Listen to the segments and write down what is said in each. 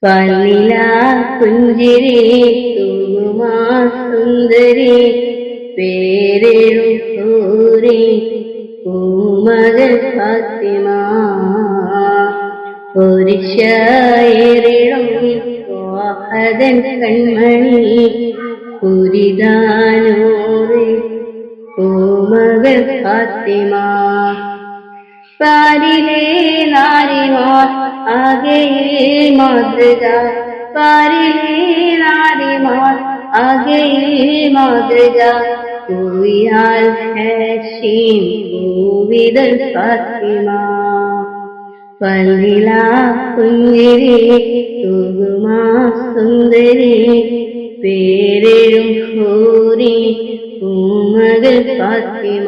പാൽനില പുഞ്ചിരി തൂകുമാ സുന്ദരി പേരെഴും ഹൂറി പൂമകൾ ഫാത്തിമ പൊരിശയേറിടും വാഹദൻ കൺമണി പുരിദാനൂറി പൂമകൾ ഫാത്തിമ പാരിലെ നാരിമാർ ആകെയിൽ മാതൃക പാരിലെ നാരിമാർ ആകെയിൽ മാതൃക പൂവിയാൽ ഹാഷിം പൂവിതൽ ഫാത്തിമ പല്ലില പുഞ്ചിരി തൂകുമാ സുന്ദരി പേരെഴും ഹൂറി പൂമകൾ ഫാത്തിമ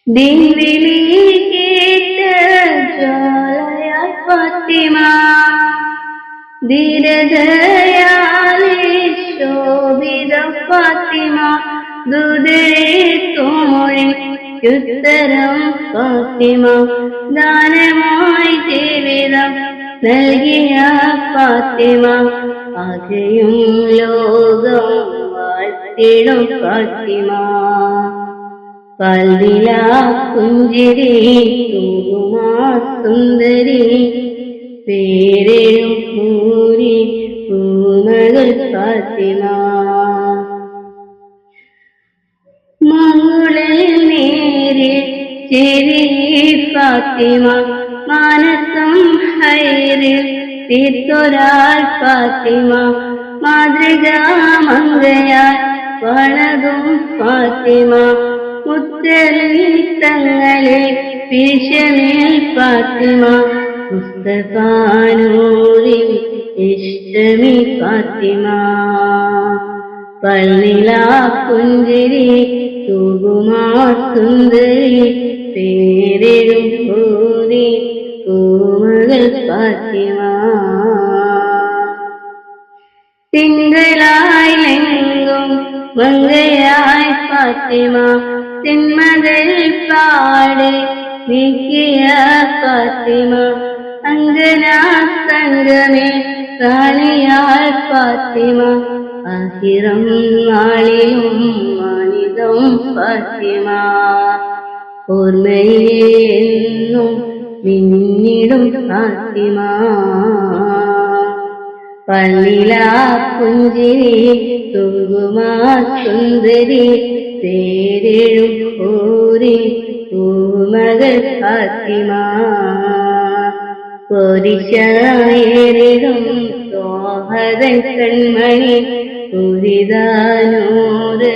ദിൻവിളി കേട്ട ജ്വാലയ ഫാത്തിമ ധീരതയാലെ ശോഭിത ഫാത്തിമ ദുദരെ തോഴി ഉത്തരം ഫാത്തിമ ദാനമായി ജീവിതം നൽകിയ ഫാത്തിമ ആകെയും ലോകം വാഴ്ത്തിടും ഫാത്തിമ പാൽനില പുഞ്ചിരി തൂകുമാ സുന്ദരി പേരെഴും ഹൂറി പൂമകൾ ഫാത്തിമ മംഗളിൽ നേരിൽ ചിരി ഫാത്തിമ മാനസം ഹൈറിൽ തീർത്തൊരാൾ ഫാത്തിമ മാതൃകാ മംഗയാൽ വളതും ഫാത്തിമ മുത്തലിൽ തങ്ങളെ പിരിശമേൽ ഫാത്തിമ മുസ്തഫാനൂരിൽ ഇഷ്ടമി ഫാത്തിമ പൽനില പുഞ്ചിരി തൂകുമാ സുന്ദരി പേരെഴും ഹൂറി പൂമകൾ ഫാത്തിമ തിങ്കളായി ലെങ്കും മംഗയായി ഫാത്തിമ തിന്മകൾ പാടെ നീക്കിയ ഫാത്തിമ അങ്കനാ സംഗമേ റാണിയാൽ ഫാത്തിമ ആഹിറം നാളിലും മാനിതം ഫാത്തിമ ഓർമ്മയെന്നും മിന്നിടും ഫാത്തിമ പല്ലില പുഞ്ചിരി തൂകുമാ സുന്ദരി പേരെഴും ഹൂറി പൂമകൾ ഫാത്തിമ പൊരിശയേറിടും വാഹദൻ കൺമണി പുരിദാനൂറ്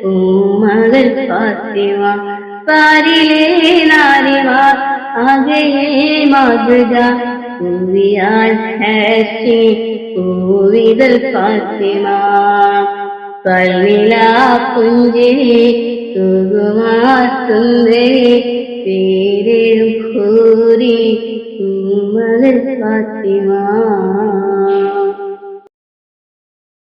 പൂമകൾ ഫാത്തിമ പാരിലെ നാരിമാർ ആകെയിൽ മാതൃക പൂവിയാൽ ഹാഷിം പൂവിതൽ ഫാത്തിമ പൽനില പുഞ്ചിരി തൂകുമാ സുന്ദരി പേരെഴും ഹൂറി പൂമകൾ ഫാത്തിമ